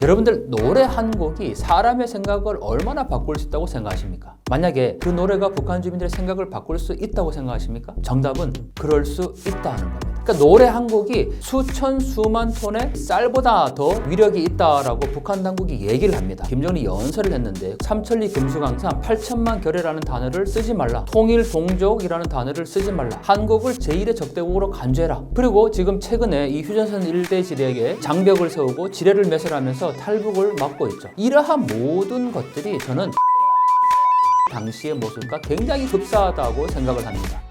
여러분들 노래 한 곡이 사람의 생각을 얼마나 바꿀 수 있다고 생각하십니까? 만약에 그 노래가 북한 주민들의 생각을 바꿀 수 있다고 생각하십니까? 정답은 그럴 수 있다는 겁니다. 그러니까 노래 한 곡이 수천 수만 톤의 쌀보다 더 위력이 있다라고 북한 당국이 얘기를 합니다. 김정은이 연설을 했는데 삼천리 금수강산 8천만 결의라는 단어를 쓰지 말라, 통일 동족이라는 단어를 쓰지 말라, 한국을 제1의 적대국으로 간주해라. 그리고 지금 최근에 이 휴전선 일대지대에게 장벽을 세우고 지뢰를 매설하면서 탈북을 막고 있죠. 이러한 모든 것들이 저는 당시의 모습과 굉장히 흡사하다고 생각을 합니다.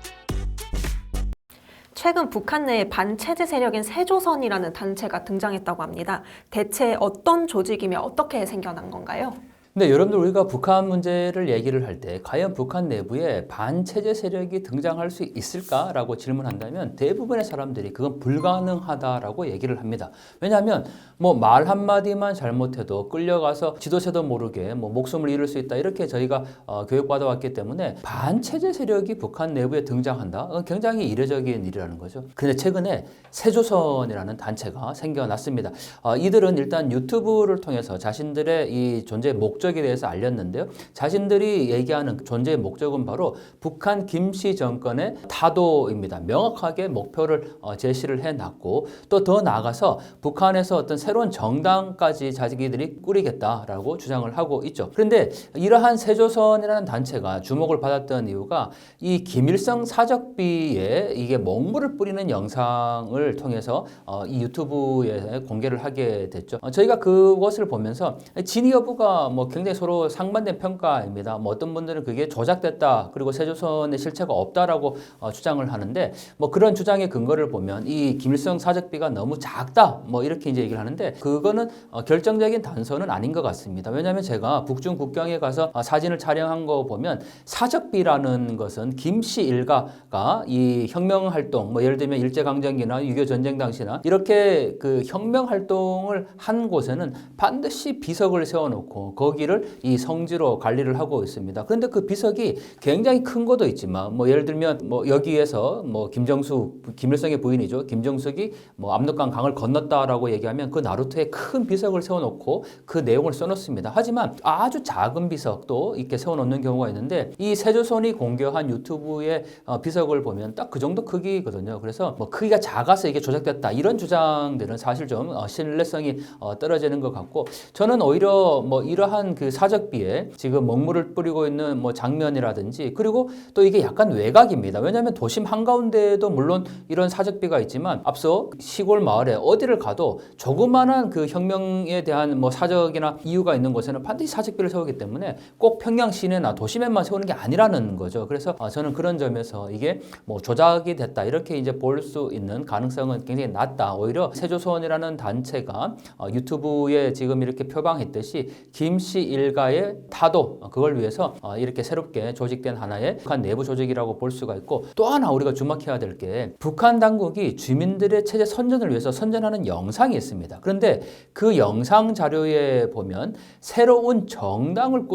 최근 북한 내에 반체제 세력인 세조선이라는 단체가 등장했다고 합니다. 대체 어떤 조직이며 어떻게 생겨난 건가요? 근데 여러분들 우리가 북한 문제를 얘기를 할 때 과연 북한 내부에 반체제 세력이 등장할 수 있을까라고 질문한다면 대부분의 사람들이 그건 불가능하다라고 얘기를 합니다. 왜냐하면 뭐 말 한마디만 잘못해도 끌려가서 지도새도 모르게 뭐 목숨을 잃을 수 있다 이렇게 저희가 교육받아 왔기 때문에 반체제 세력이 북한 내부에 등장한다? 굉장히 이례적인 일이라는 거죠. 근데 최근에 세조선이라는 단체가 생겨났습니다. 이들은 일단 유튜브를 통해서 자신들의 이 존재의 목적에 대해서 알렸는데요. 자신들이 얘기하는 존재의 목적은 바로 북한 김씨 정권의 타도입니다. 명확하게 목표를 제시를 해놨고 또 더 나아가서 북한에서 어떤 새로운 정당까지 자기들이 꾸리겠다라고 주장을 하고 있죠. 그런데 이러한 세조선이라는 단체가 주목을 받았던 이유가 이 김일성 사적비에 이게 먹물을 뿌리는 영상을 통해서 이 유튜브에 공개를 하게 됐죠. 저희가 그것을 보면서 진위 여부가 뭐 굉장히 서로 상반된 평가입니다. 뭐 어떤 분들은 그게 조작됐다, 그리고 세조선의 실체가 없다라고 주장을 하는데 뭐 그런 주장의 근거를 보면 이 김일성 사적비가 너무 작다, 뭐 이렇게 이제 얘기를 하는데 그거는 결정적인 단서는 아닌 것 같습니다. 왜냐하면 제가 북중 국경에 가서 사진을 촬영한 거 보면 사적비라는 것은 김씨 일가가 이 혁명 활동, 뭐 예를 들면 일제강점기나 6.25 전쟁 당시나 이렇게 그 혁명 활동을 한 곳에는 반드시 비석을 세워놓고 거기를 이 성지로 관리를 하고 있습니다. 그런데 그 비석이 굉장히 큰 것도 있지만 뭐 예를 들면 뭐 여기에서 뭐 김정숙, 김일성의 부인이죠. 김정숙이 뭐 압록강 강을 건넜다라고 얘기하면 그 나루터에 큰 비석을 세워놓고 그 내용을 써놓습니다. 하지만 아주 작은 비석도 이렇게 세워놓는 경우가 있는데 이 세조선이 공개한 유튜브의 비석을 보면 딱 그 정도 크기거든요. 그래서 뭐 크기가 작아서 이게 조작됐다 이런 주장들은 사실 좀 신뢰성이 떨어지는 것 같고 저는 오히려 뭐 이러한 그 사적비에 지금 먹물을 뿌리고 있는 뭐 장면이라든지 그리고 또 이게 약간 외곽입니다. 왜냐하면 도심 한가운데에도 물론 이런 사적비가 있지만 앞서 시골 마을에 어디를 가도 조그마한 그 혁명에 대한 뭐 사적이나 이유가 있는 곳에는 반드시 사적비를 세우기 때문에 꼭 평양 시내나 도심에만 세우는 게 아니라는 거죠. 그래서 저는 그런 점에서 이게 뭐 조작이 됐다 이렇게 이제 볼 수 있는 가능성은 굉장히 낮다. 오히려 세조선이라는 단체가 유튜브에 지금 이렇게 표방했듯이 김씨 일가의 타도 그걸 위해서 이렇게 새롭게 조직된 하나의 북한 내부 조직이라고 볼 수가 있고 또 하나 우리가 주목해야 될 게 북한 당국이 주민들의 체제 선전을 위해서 선전하는 영상이 있습니다. 그런데 그 영상 자료에 보면 새로운 정당을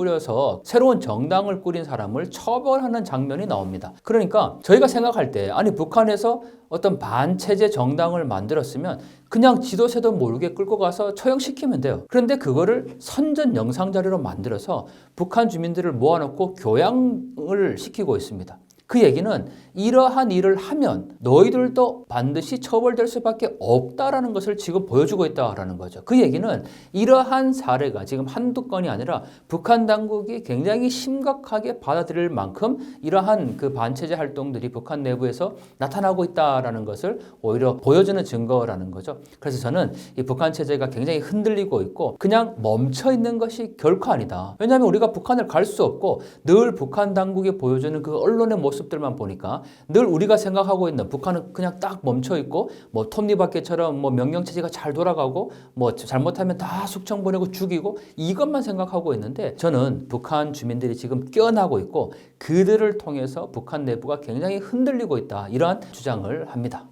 꾸린 사람을 처벌하는 장면이 나옵니다. 그러니까 저희가 생각할 때 아니 북한에서 어떤 반체제 정당을 만들었으면 그냥 지도새도 모르게 끌고 가서 처형시키면 돼요. 그런데 그거를 선전 영상 자료로 만들어서 북한 주민들을 모아놓고 교양을 시키고 있습니다. 그 얘기는 이러한 일을 하면 너희들도 반드시 처벌될 수밖에 없다라는 것을 지금 보여주고 있다라는 거죠. 그 얘기는 이러한 사례가 지금 한두 건이 아니라 북한 당국이 굉장히 심각하게 받아들일 만큼 이러한 그 반체제 활동들이 북한 내부에서 나타나고 있다라는 것을 오히려 보여주는 증거라는 거죠. 그래서 저는 이 북한 체제가 굉장히 흔들리고 있고 그냥 멈춰 있는 것이 결코 아니다. 왜냐하면 우리가 북한을 갈 수 없고 늘 북한 당국이 보여주는 그 언론의 모습들만 보니까 늘 우리가 생각하고 있는 북한은 그냥 딱 멈춰 있고 뭐 톱니바퀴처럼 뭐 명령체제가 잘 돌아가고 뭐 잘못하면 다 숙청 보내고 죽이고 이것만 생각하고 있는데 저는 북한 주민들이 지금 깨어나고 있고 그들을 통해서 북한 내부가 굉장히 흔들리고 있다 이러한 주장을 합니다.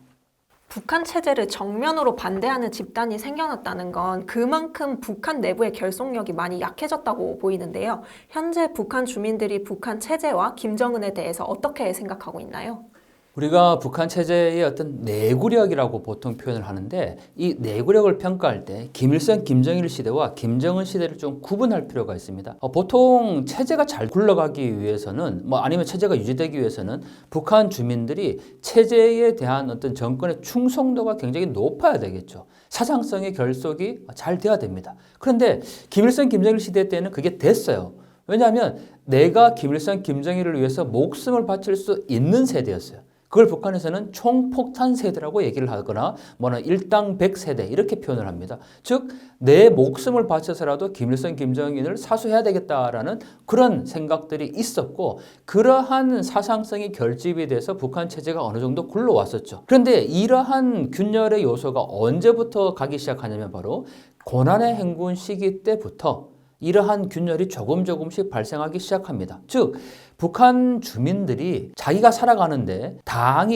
북한 체제를 정면으로 반대하는 집단이 생겨났다는 건 그만큼 북한 내부의 결속력이 많이 약해졌다고 보이는데요. 현재 북한 주민들이 북한 체제와 김정은에 대해서 어떻게 생각하고 있나요? 우리가 북한 체제의 어떤 내구력이라고 보통 표현을 하는데 이 내구력을 평가할 때 김일성, 김정일 시대와 김정은 시대를 좀 구분할 필요가 있습니다. 보통 체제가 잘 굴러가기 위해서는 아니면 체제가 유지되기 위해서는 북한 주민들이 체제에 대한 어떤 정권의 충성도가 굉장히 높아야 되겠죠. 사상성의 결속이 잘 돼야 됩니다. 그런데 김일성, 김정일 시대 때는 그게 됐어요. 왜냐하면 내가 김일성, 김정일을 위해서 목숨을 바칠 수 있는 세대였어요. 그걸 북한에서는 총폭탄 세대라고 얘기를 하거나 일당 백 세대 이렇게 표현을 합니다. 즉 내 목숨을 바쳐서라도 김일성, 김정일을 사수해야 되겠다라는 그런 생각들이 있었고 그러한 사상성이 결집이 돼서 북한 체제가 어느 정도 굴러왔었죠. 그런데 이러한 균열의 요소가 언제부터 가기 시작하냐면 바로 고난의 행군 시기 때부터 이러한 균열이 조금씩 발생하기 시작합니다. 즉 북한 주민들이 자기가 살아가는데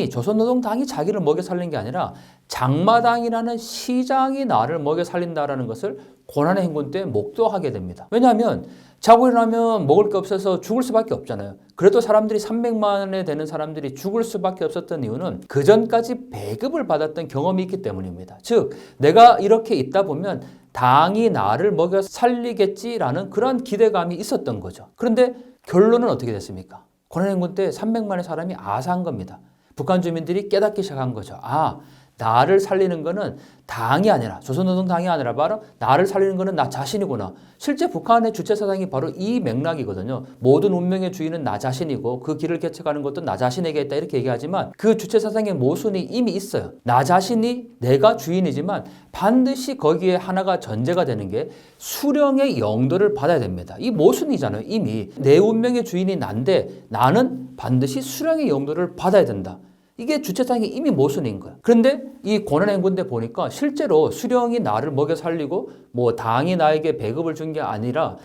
조선노동당이 자기를 먹여 살린 게 아니라 장마당이라는 시장이 나를 먹여 살린다라는 것을 고난의 행군 때 목도하게 됩니다. 왜냐하면 자고 일어나면 먹을 게 없어서 죽을 수밖에 없잖아요. 그래도 사람들이 300만에 되는 사람들이 죽을 수밖에 없었던 이유는 그전까지 배급을 받았던 경험이 있기 때문입니다. 즉 내가 이렇게 있다 보면 당이 나를 먹여 살리겠지라는 그런 기대감이 있었던 거죠. 그런데 결론은 어떻게 됐습니까? 고난행군 때 300만의 사람이 아사한 겁니다. 북한 주민들이 깨닫기 시작한 거죠. 나를 살리는 거는 당이 아니라 조선노동당이 아니라 바로 나를 살리는 거는 나 자신이구나. 실제 북한의 주체사상이 바로 이 맥락이거든요. 모든 운명의 주인은 나 자신이고 그 길을 개척하는 것도 나 자신에게 있다 이렇게 얘기하지만 그 주체사상의 모순이 이미 있어요. 나 자신이 내가 주인이지만 반드시 거기에 하나가 전제가 되는 게 수령의 영도를 받아야 됩니다. 이 모순이잖아요. 이미 내 운명의 주인이 난데 나는 반드시 수령의 영도를 받아야 된다. 이게 주체상이 이미 모순인 거예요. 그런데 이 고난행군 때 보니까 실제로 수령이 나를 먹여 살리고 당이 나에게 배급을 준 게 아니라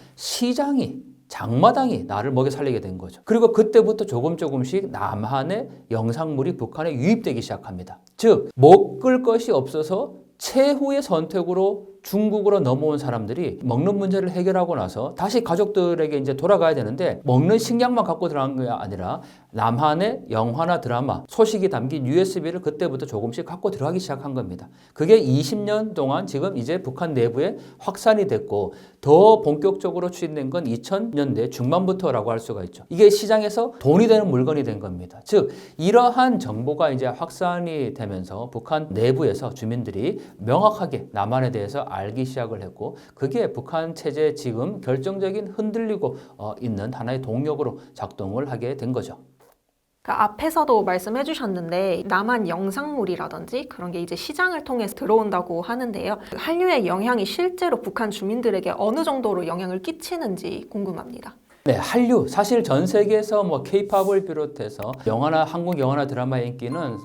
장마당이 나를 먹여 살리게 된 거죠. 그리고 그때부터 조금씩 남한의 영상물이 북한에 유입되기 시작합니다. 즉 먹을 것이 없어서 최후의 선택으로 중국으로 넘어온 사람들이 먹는 문제를 해결하고 나서 다시 가족들에게 이제 돌아가야 되는데 먹는 식량만 갖고 들어간 게 아니라 남한의 영화나 드라마, 소식이 담긴 USB를 그때부터 조금씩 갖고 들어가기 시작한 겁니다. 그게 20년 동안 지금 이제 북한 내부에 확산이 됐고 더 본격적으로 추진된 건 2000년대 중반부터라고 할 수가 있죠. 이게 시장에서 돈이 되는 물건이 된 겁니다. 즉 이러한 정보가 이제 확산이 되면서 북한 내부에서 주민들이 명확하게 남한에 대해서 알기 시작을 했고 그게 북한 체제의 지금 결정적인 흔들리고 있는 하나의 동력으로 작동을 하게 된 거죠. 앞에서도 말씀해 주셨는데 남한 영상물이라든지 그런 게 이제 시장을 통해서 들어온다고 하는데요. 한류의 영향이 실제로 북한 주민들에게 어느 정도로 영향을 끼치는지 궁금합니다. 네, 한류. 사실 전 세계에서 K-팝을 비롯해서 한국 영화나 드라마의 인기는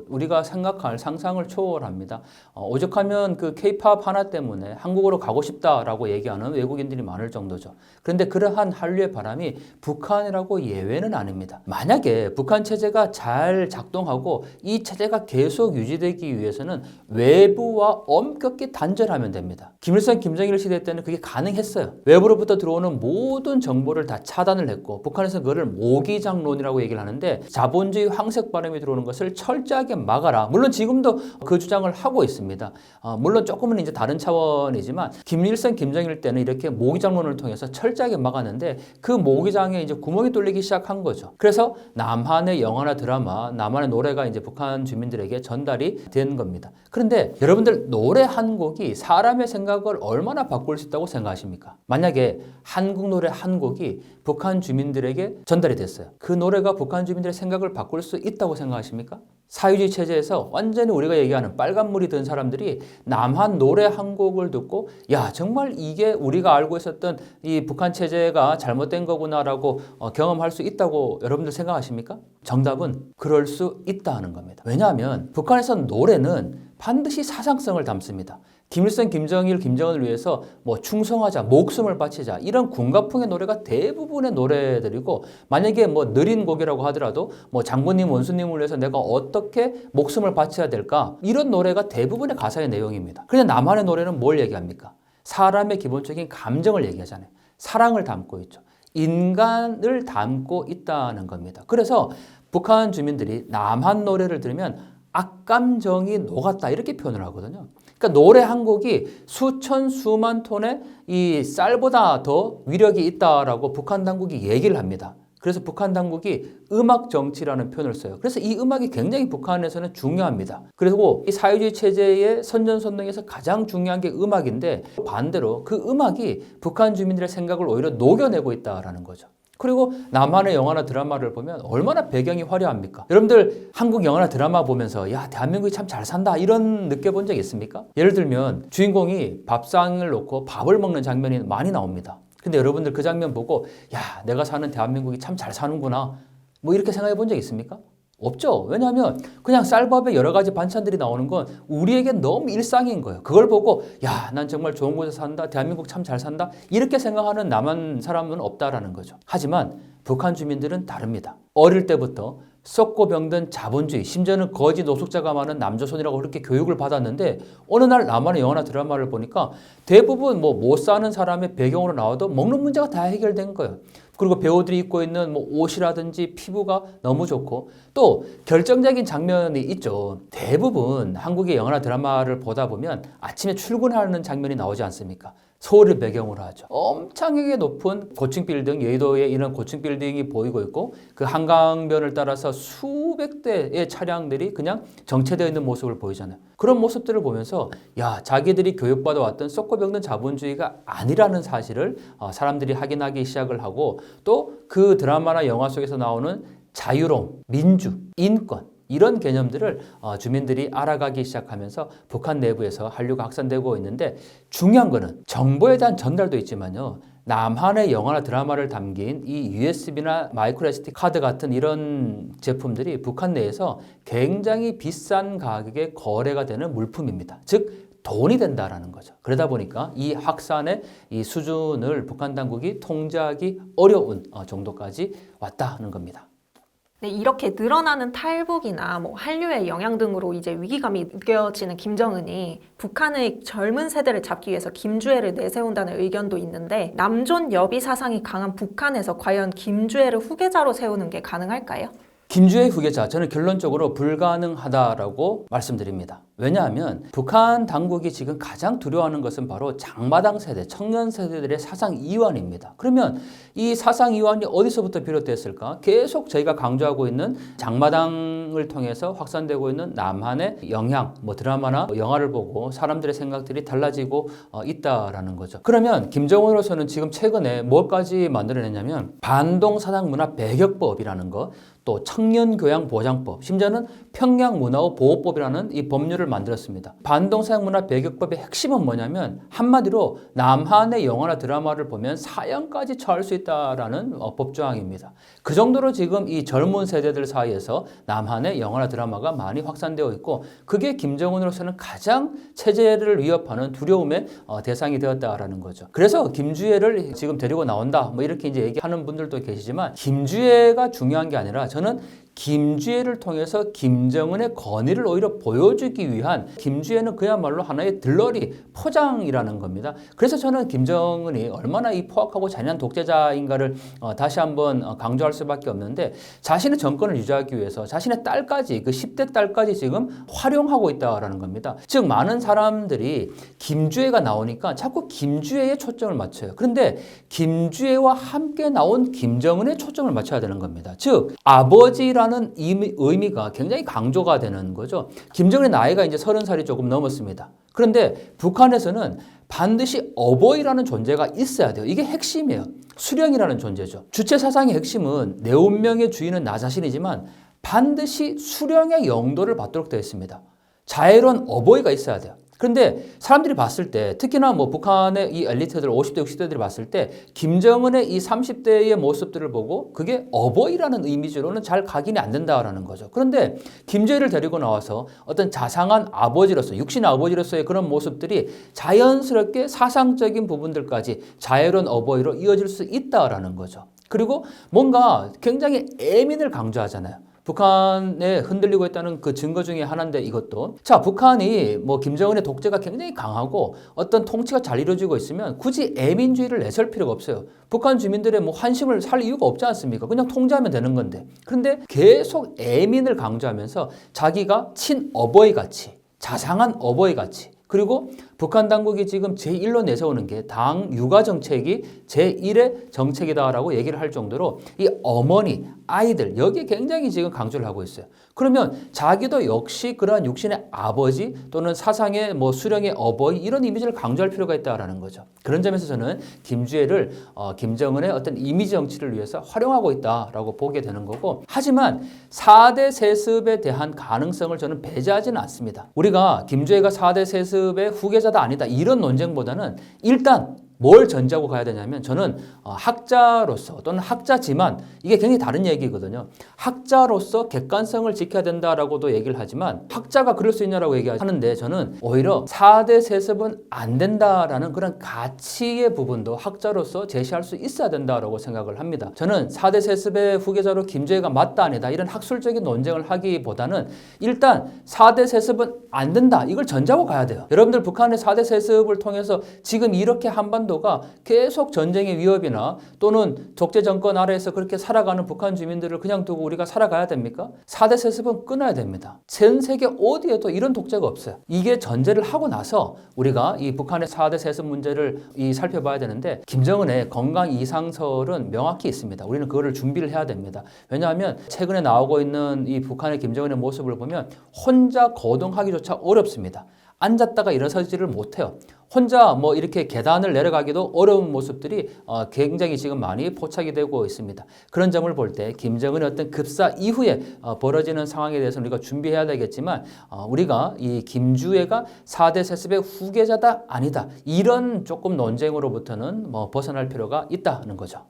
우리가 생각할 상상을 초월합니다. 오죽하면 그 K-팝 하나 때문에 한국으로 가고 싶다라고 얘기하는 외국인들이 많을 정도죠. 그런데 그러한 한류의 바람이 북한이라고 예외는 아닙니다. 만약에 북한 체제가 잘 작동하고 이 체제가 계속 유지되기 위해서는 외부와 엄격히 단절하면 됩니다. 김일성, 김정일 시대 때는 그게 가능했어요. 외부로부터 들어오는 모든 정보를 다 차단을 했고 북한에서 그거를 모기장론이라고 얘기를 하는데 자본주의 황색 바람이 들어오는 것을 철저하게 막아라. 물론 지금도 그 주장을 하고 있습니다. 물론 조금은 이제 다른 차원이지만 김일성, 김정일 때는 이렇게 모기장론을 통해서 철저하게 막았는데 그 모기장에 이제 구멍이 뚫리기 시작한 거죠. 그래서 남한의 영화나 드라마, 남한의 노래가 이제 북한 주민들에게 전달이 된 겁니다. 그런데 여러분들 노래 한 곡이 사람의 생각을 얼마나 바꿀 수 있다고 생각하십니까? 만약에 한국 노래 한 곡이 북한 주민들에게 전달이 됐어요. 그 노래가 북한 주민들의 생각을 바꿀 수 있다고 생각하십니까? 사회주의 체제에서 완전히 우리가 얘기하는 빨간물이 든 사람들이 남한 노래 한 곡을 듣고 정말 이게 우리가 알고 있었던 이 북한 체제가 잘못된 거구나라고 경험할 수 있다고 여러분들 생각하십니까? 정답은 그럴 수 있다는 겁니다. 왜냐하면 북한에서 노래는 반드시 사상성을 담습니다. 김일성, 김정일, 김정은을 위해서 충성하자, 목숨을 바치자 이런 군가풍의 노래가 대부분의 노래들이고 만약에 느린 곡이라고 하더라도 장군님, 원수님을 위해서 내가 어떻게 목숨을 바쳐야 될까 이런 노래가 대부분의 가사의 내용입니다. 그런데 남한의 노래는 뭘 얘기합니까? 사람의 기본적인 감정을 얘기하잖아요. 사랑을 담고 있죠. 인간을 담고 있다는 겁니다. 그래서 북한 주민들이 남한 노래를 들으면 악감정이 녹았다 이렇게 표현을 하거든요. 그러니까 노래 한 곡이 수천 수만 톤의 이 쌀보다 더 위력이 있다라고 북한 당국이 얘기를 합니다. 그래서 북한 당국이 음악 정치라는 표현을 써요. 그래서 이 음악이 굉장히 북한에서는 중요합니다. 그리고 이 사회주의 체제의 선전선동에서 가장 중요한 게 음악인데 반대로 그 음악이 북한 주민들의 생각을 오히려 녹여내고 있다라는 거죠. 그리고 남한의 영화나 드라마를 보면 얼마나 배경이 화려합니까? 여러분들 한국 영화나 드라마 보면서 야, 대한민국이 참 잘 산다 이런 느껴본 적 있습니까? 예를 들면 주인공이 밥상을 놓고 밥을 먹는 장면이 많이 나옵니다. 근데 여러분들 그 장면 보고 야, 내가 사는 대한민국이 참 잘 사는구나 뭐 이렇게 생각해 본 적 있습니까? 없죠. 왜냐하면 그냥 쌀밥에 여러 가지 반찬들이 나오는 건 우리에겐 너무 일상인 거예요. 그걸 보고 야, 난 정말 좋은 곳에 산다. 대한민국 참 잘 산다. 이렇게 생각하는 남한 사람은 없다라는 거죠. 하지만 북한 주민들은 다릅니다. 어릴 때부터 썩고 병든 자본주의, 심지어는 거지 노숙자가 많은 남조선이라고 그렇게 교육을 받았는데 어느 날 남한의 영화나 드라마를 보니까 대부분 뭐 못 사는 사람의 배경으로 나와도 먹는 문제가 다 해결된 거예요. 그리고 배우들이 입고 있는 뭐 옷이라든지 피부가 너무 좋고 또 결정적인 장면이 있죠. 대부분 한국의 영화나 드라마를 보다 보면 아침에 출근하는 장면이 나오지 않습니까? 서울을 배경으로 하죠. 엄청나게 높은 고층 빌딩, 여의도에 이런 고층 빌딩이 보이고 있고 그 한강변을 따라서 수백 대의 차량들이 그냥 정체되어 있는 모습을 보이잖아요. 그런 모습들을 보면서 야, 자기들이 교육받아 왔던 썩고 병든 자본주의가 아니라는 사실을 사람들이 확인하기 시작을 하고 또 그 드라마나 영화 속에서 나오는 자유로움, 민주, 인권 이런 개념들을 주민들이 알아가기 시작하면서 북한 내부에서 한류가 확산되고 있는데 중요한 거는 정보에 대한 전달도 있지만요. 남한의 영화나 드라마를 담긴 이 USB나 마이크로 SD 카드 같은 이런 제품들이 북한 내에서 굉장히 비싼 가격에 거래가 되는 물품입니다. 즉 돈이 된다라는 거죠. 그러다 보니까 이 확산의 이 수준을 북한 당국이 통제하기 어려운 정도까지 왔다는 겁니다. 네, 이렇게 늘어나는 탈북이나 뭐 한류의 영향 등으로 이제 위기감이 느껴지는 김정은이 북한의 젊은 세대를 잡기 위해서 김주애를 내세운다는 의견도 있는데 남존 여비 사상이 강한 북한에서 과연 김주애를 후계자로 세우는 게 가능할까요? 김주애 후계자, 저는 결론적으로 불가능하다라고 말씀드립니다. 왜냐하면 북한 당국이 지금 가장 두려워하는 것은 바로 장마당 세대, 청년 세대들의 사상 이완입니다. 그러면 이 사상 이완이 어디서부터 비롯됐을까? 계속 저희가 강조하고 있는 장마당을 통해서 확산되고 있는 남한의 영향, 뭐 드라마나 영화를 보고 사람들의 생각들이 달라지고 있다라는 거죠. 그러면 김정은으로서는 지금 최근에 뭐까지 만들어냈냐면 반동사상문화 배격법이라는 것, 또 청년교양보장법, 심지어는 평양문화보호법이라는 이 법률을 만들었습니다. 반동사상문화 배격법의 핵심은 뭐냐면 한마디로 남한의 영화나 드라마를 보면 사형까지 처할 수 있다라는 법조항입니다. 그 정도로 지금 이 젊은 세대들 사이에서 남한의 영화나 드라마가 많이 확산되어 있고 그게 김정은으로서는 가장 체제를 위협하는 두려움의 대상이 되었다라는 거죠. 그래서 김주애를 지금 데리고 나온다 뭐 이렇게 이제 얘기하는 분들도 계시지만 김주애가 중요한 게 아니라 저는 김주애를 통해서 김정은의 권위를 오히려 보여주기 위한 김주애는 그야말로 하나의 들러리 포장이라는 겁니다. 그래서 저는 김정은이 얼마나 이 포악하고 잔인한 독재자인가를 다시 한번 강조할 수밖에 없는데 자신의 정권을 유지하기 위해서 자신의 딸까지 그 10대 딸까지 지금 활용하고 있다라는 겁니다. 즉 많은 사람들이 김주애가 나오니까 자꾸 김주애에 초점을 맞춰요. 그런데 김주애와 함께 나온 김정은에 초점을 맞춰야 되는 겁니다. 즉 아버지라는 의미가 굉장히 강조가 되는 거죠. 김정은의 나이가 이제 30살이 조금 넘었습니다. 그런데 북한에서는 반드시 어버이라는 존재가 있어야 돼요. 이게 핵심이에요. 수령이라는 존재죠. 주체 사상의 핵심은 내 운명의 주인은 나 자신이지만 반드시 수령의 영도를 받도록 되어 있습니다. 자애로운 어버이가 있어야 돼요. 그런데 사람들이 봤을 때 특히나 뭐 북한의 이 엘리트들 50대 60대들이 봤을 때 김정은의 이 30대의 모습들을 보고 그게 어버이라는 이미지로는 잘 각인이 안 된다라는 거죠. 그런데 김주애를 데리고 나와서 어떤 자상한 아버지로서 육신 아버지로서의 그런 모습들이 자연스럽게 사상적인 부분들까지 자애로운 어버이로 이어질 수 있다라는 거죠. 그리고 뭔가 굉장히 애민을 강조하잖아요. 북한에 흔들리고 있다는 그 증거 중에 하나인데 이것도. 자, 북한이 뭐 김정은의 독재가 굉장히 강하고 어떤 통치가 잘 이루어지고 있으면 굳이 애민주의를 내세울 필요가 없어요. 북한 주민들의 뭐 환심을 살 이유가 없지 않습니까? 그냥 통제하면 되는 건데. 그런데 계속 애민을 강조하면서 자기가 친어버이 가치, 자상한 어버이 가치, 그리고 북한 당국이 지금 제1로 내세우는 게 당 육아 정책이 제1의 정책이다라고 얘기를 할 정도로 이 어머니, 아이들 여기에 굉장히 지금 강조를 하고 있어요. 그러면 자기도 역시 그러한 육신의 아버지 또는 사상의 뭐 수령의 어버이 이런 이미지를 강조할 필요가 있다라는 거죠. 그런 점에서 저는 김주애를 김정은의 어떤 이미지 정치를 위해서 활용하고 있다라고 보게 되는 거고, 하지만 4대 세습에 대한 가능성을 저는 배제하지는 않습니다. 우리가 김주애가 4대 세습의 후계자다 아니다 이런 논쟁보다는 일단 뭘 전제하고 가야 되냐면 저는 학자로서 또는 학자지만 이게 굉장히 다른 얘기거든요. 학자로서 객관성을 지켜야 된다라고도 얘기를 하지만 학자가 그럴 수 있냐라고 얘기하는데 저는 오히려 4대 세습은 안 된다라는 그런 가치의 부분도 학자로서 제시할 수 있어야 된다라고 생각을 합니다. 저는 4대 세습의 후계자로 김주애가 맞다 아니다 이런 학술적인 논쟁을 하기보다는 일단 4대 세습은 안 된다 이걸 전제하고 가야 돼요. 여러분들 북한의 4대 세습을 통해서 지금 이렇게 한반도가 계속 전쟁의 위협이나 또는 독재 정권 아래에서 그렇게 살아가는 북한 주민들을 그냥 두고 우리가 살아가야 됩니까? 4대 세습은 끊어야 됩니다. 전 세계 어디에도 이런 독재가 없어요. 이게 전제를 하고 나서 우리가 이 북한의 4대 세습 문제를 살펴봐야 되는데 김정은의 건강 이상설은 명확히 있습니다. 우리는 그거를 준비를 해야 됩니다. 왜냐하면 최근에 나오고 있는 이 북한의 김정은의 모습을 보면 혼자 거동하기조차 어렵습니다. 앉았다가 일어서지를 못해요. 혼자 뭐 이렇게 계단을 내려가기도 어려운 모습들이 굉장히 지금 많이 포착이 되고 있습니다. 그런 점을 볼 때 김정은의 어떤 급사 이후에 벌어지는 상황에 대해서는 우리가 준비해야 되겠지만 우리가 이 김주애가 4대 세습의 후계자다 아니다 이런 조금 논쟁으로부터는 뭐 벗어날 필요가 있다는 거죠.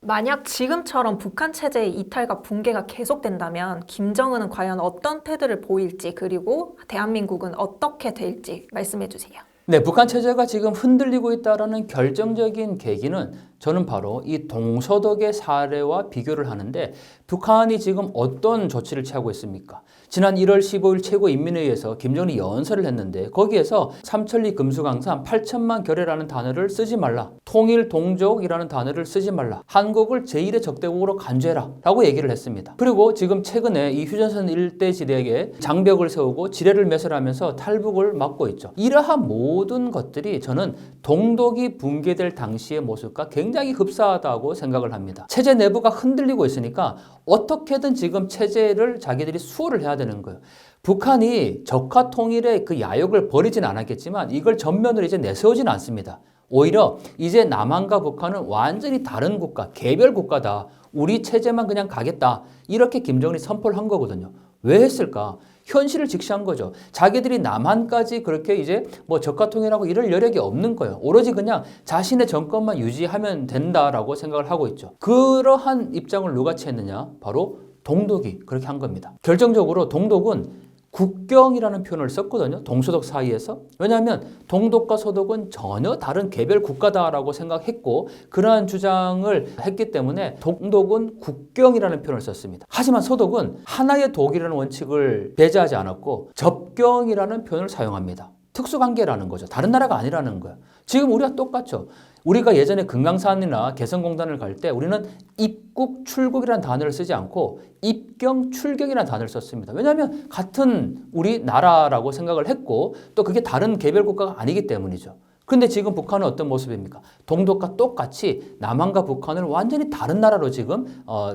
만약 지금처럼 북한 체제의 이탈과 붕괴가 계속된다면 김정은은 과연 어떤 태도를 보일지 그리고 대한민국은 어떻게 될지 말씀해 주세요. 네, 북한 체제가 지금 흔들리고 있다는 결정적인 계기는 저는 바로 이 동서독의 사례와 비교를 하는데 북한이 지금 어떤 조치를 취하고 있습니까? 지난 1월 15일 최고인민회의에서 김정은이 연설을 했는데 거기에서 삼천리 금수강산 8천만 결의라는 단어를 쓰지 말라. 통일 동족이라는 단어를 쓰지 말라. 한국을 제1의 적대국으로 간주해라 라고 얘기를 했습니다. 그리고 지금 최근에 이 휴전선 일대 지대에 장벽을 세우고 지뢰를 매설하면서 탈북을 막고 있죠. 이러한 모든 것들이 저는 동독이 붕괴될 당시의 모습과 굉장히 흡사하다고 생각을 합니다. 체제 내부가 흔들리고 있으니까 어떻게든 지금 체제를 자기들이 수호를 해야 되는 거예요. 북한이 적화 통일의 그 야욕을 버리진 않았겠지만 이걸 전면으로 이제 내세우지는 않습니다. 오히려 이제 남한과 북한은 완전히 다른 국가, 개별 국가다. 우리 체제만 그냥 가겠다. 이렇게 김정은이 선포를 한 거거든요. 왜 했을까? 현실을 직시한 거죠. 자기들이 남한까지 그렇게 이제 뭐 적화통일하고 이럴 여력이 없는 거예요. 오로지 그냥 자신의 정권만 유지하면 된다라고 생각을 하고 있죠. 그러한 입장을 누가 취했느냐? 바로 동독이 그렇게 한 겁니다. 결정적으로 동독은 국경이라는 표현을 썼거든요. 동서독 사이에서. 왜냐하면 동독과 서독은 전혀 다른 개별 국가다라고 생각했고 그러한 주장을 했기 때문에 동독은 국경이라는 표현을 썼습니다. 하지만 서독은 하나의 독이라는 원칙을 배제하지 않았고 접경이라는 표현을 사용합니다. 특수관계라는 거죠. 다른 나라가 아니라는 거예요. 지금 우리가 똑같죠. 우리가 예전에 금강산이나 개성공단을 갈 때 우리는 입국, 출국이라는 단어를 쓰지 않고 입경, 출경이라는 단어를 썼습니다. 왜냐하면 같은 우리 나라라고 생각을 했고 또 그게 다른 개별 국가가 아니기 때문이죠. 근데 지금 북한은 어떤 모습입니까? 동독과 똑같이 남한과 북한을 완전히 다른 나라로 지금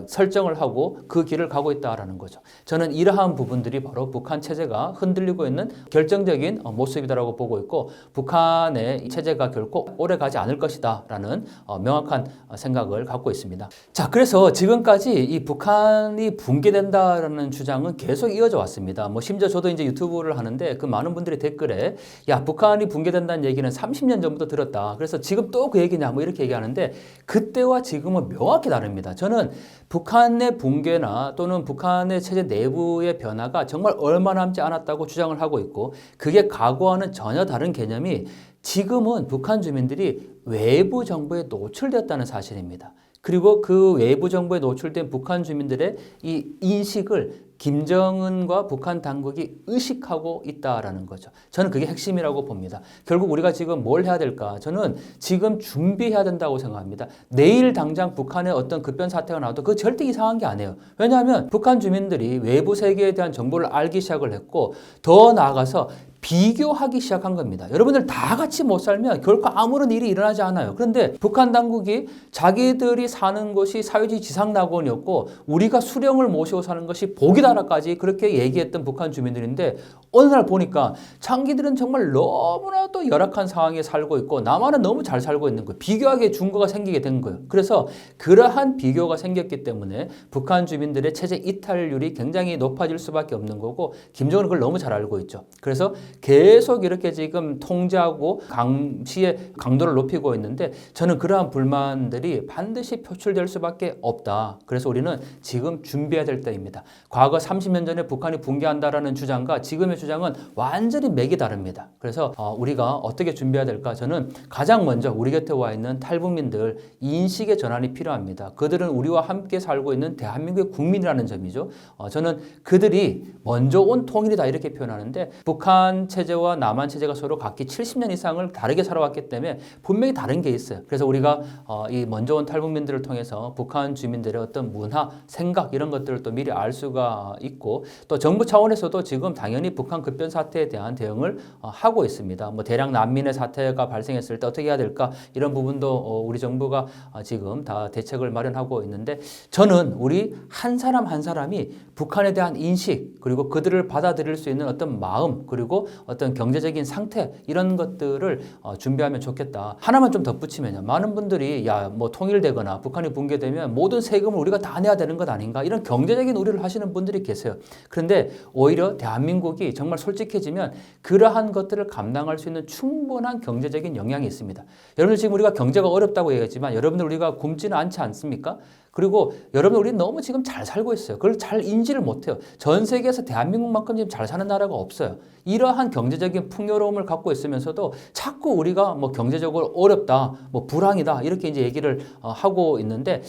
설정을 하고 그 길을 가고 있다는 거죠. 저는 이러한 부분들이 바로 북한 체제가 흔들리고 있는 결정적인 모습이다라고 보고 있고 북한의 체제가 결코 오래 가지 않을 것이다 라는 명확한 생각을 갖고 있습니다. 자, 그래서 지금까지 이 북한이 붕괴된다라는 주장은 계속 이어져 왔습니다. 뭐 심지어 저도 이제 유튜브를 하는데 그 많은 분들이 댓글에 야, 북한이 붕괴된다는 얘기는 30년 전부터 들었다. 그래서 지금 또 그 얘기냐 뭐 이렇게 얘기하는데 그때와 지금은 명확히 다릅니다. 저는 북한의 붕괴나 또는 북한의 체제 내부의 변화가 정말 얼마 남지 않았다고 주장을 하고 있고 그게 과거와는 전혀 다른 개념이 지금은 북한 주민들이 외부 정부에 노출되었다는 사실입니다. 그리고 그 외부 정보에 노출된 북한 주민들의 이 인식을 김정은과 북한 당국이 의식하고 있다라는 거죠. 저는 그게 핵심이라고 봅니다. 결국 우리가 지금 뭘 해야 될까? 저는 지금 준비해야 된다고 생각합니다. 내일 당장 북한의 어떤 급변 사태가 나와도 그거 절대 이상한 게 아니에요. 왜냐하면 북한 주민들이 외부 세계에 대한 정보를 알기 시작을 했고 더 나아가서 비교하기 시작한 겁니다. 여러분들 다 같이 못 살면 결코 아무런 일이 일어나지 않아요. 그런데 북한 당국이 자기들이 사는 곳이 사회주의 지상낙원이었고 우리가 수령을 모시고 사는 것이 복이다라까지 그렇게 얘기했던 북한 주민들인데 어느 날 보니까 자기들은 정말 너무나도 열악한 상황에 살고 있고 남한은 너무 잘 살고 있는 거예요. 비교하게 준거가 생기게 된 거예요. 그래서 그러한 비교가 생겼기 때문에 북한 주민들의 체제 이탈률이 굉장히 높아질 수밖에 없는 거고 김정은은 그걸 너무 잘 알고 있죠. 그래서 계속 이렇게 지금 통제하고 감시의 강도를 높이고 있는데 저는 그러한 불만들이 반드시 표출될 수밖에 없다. 그래서 우리는 지금 준비해야 될 때입니다. 과거 30년 전에 북한이 붕괴한다라는 주장과 지금의 주장은 완전히 맥이 다릅니다. 그래서 우리가 어떻게 준비해야 될까? 저는 가장 먼저 우리 곁에 와 있는 탈북민들 인식의 전환이 필요합니다. 그들은 우리와 함께 살고 있는 대한민국의 국민이라는 점이죠. 저는 그들이 먼저 온 통일이다 이렇게 표현하는데 북한 체제와 남한 체제가 서로 각기 70년 이상을 다르게 살아왔기 때문에 분명히 다른 게 있어요. 그래서 우리가 이 먼저 온 탈북민들을 통해서 북한 주민들의 어떤 문화, 생각 이런 것들을 또 미리 알 수가 있고 또 정부 차원에서도 지금 당연히 북한 급변 사태에 대한 대응을 하고 있습니다. 뭐 대량 난민의 사태가 발생했을 때 어떻게 해야 될까 이런 부분도 우리 정부가 지금 다 대책을 마련하고 있는데 저는 우리 한 사람 한 사람이 북한에 대한 인식 그리고 그들을 받아들일 수 있는 어떤 마음 그리고 어떤 경제적인 상태 이런 것들을 준비하면 좋겠다. 하나만 좀 덧붙이면요. 많은 분들이 야 뭐 통일되거나 북한이 붕괴되면 모든 세금을 우리가 다 내야 되는 것 아닌가 이런 경제적인 우려를 하시는 분들이 계세요. 그런데 오히려 대한민국이 정말 솔직해지면 그러한 것들을 감당할 수 있는 충분한 경제적인 역량이 있습니다. 여러분들 지금 우리가 경제가 어렵다고 얘기했지만 여러분들 우리가 굶지는 않지 않습니까? 그리고 여러분 우리 너무 지금 잘 살고 있어요. 그걸 잘 인지를 못해요. 전 세계에서 대한민국만큼 지금 잘 사는 나라가 없어요. 이러한 경제적인 풍요로움을 갖고 있으면서도 자꾸 우리가 뭐 경제적으로 어렵다, 뭐 불황이다 이렇게 이제 얘기를 하고 있는데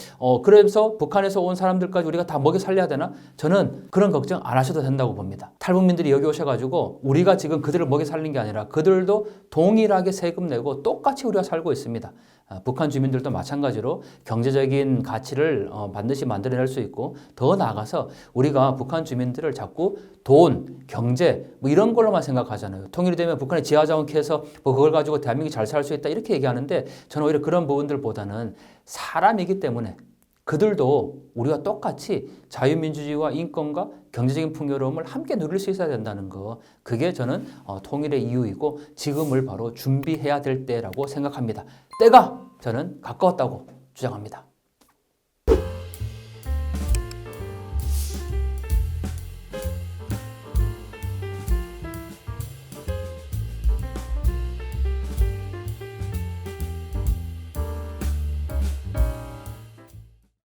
그래서 북한에서 온 사람들까지 우리가 다 먹여 살려야 되나? 저는 그런 걱정 안 하셔도 된다고 봅니다. 탈북민들이 여기 오셔가지고 우리가 지금 그들을 먹여 살리는 게 아니라 그들도 동일하게 세금 내고 똑같이 우리가 살고 있습니다. 북한 주민들도 마찬가지로 경제적인 가치를 반드시 만들어낼 수 있고 더 나아가서 우리가 북한 주민들을 자꾸 돈, 경제 뭐 이런 걸로만 생각하잖아요. 통일이 되면 북한이 지하자원 캐서 뭐 그걸 가지고 대한민국이 잘 살 수 있다 이렇게 얘기하는데 저는 오히려 그런 부분들보다는 사람이기 때문에 그들도 우리와 똑같이 자유민주주의와 인권과 경제적인 풍요로움을 함께 누릴 수 있어야 된다는 거 그게 저는 통일의 이유이고 지금을 바로 준비해야 될 때라고 생각합니다. 때가 저는 가까웠다고 주장합니다.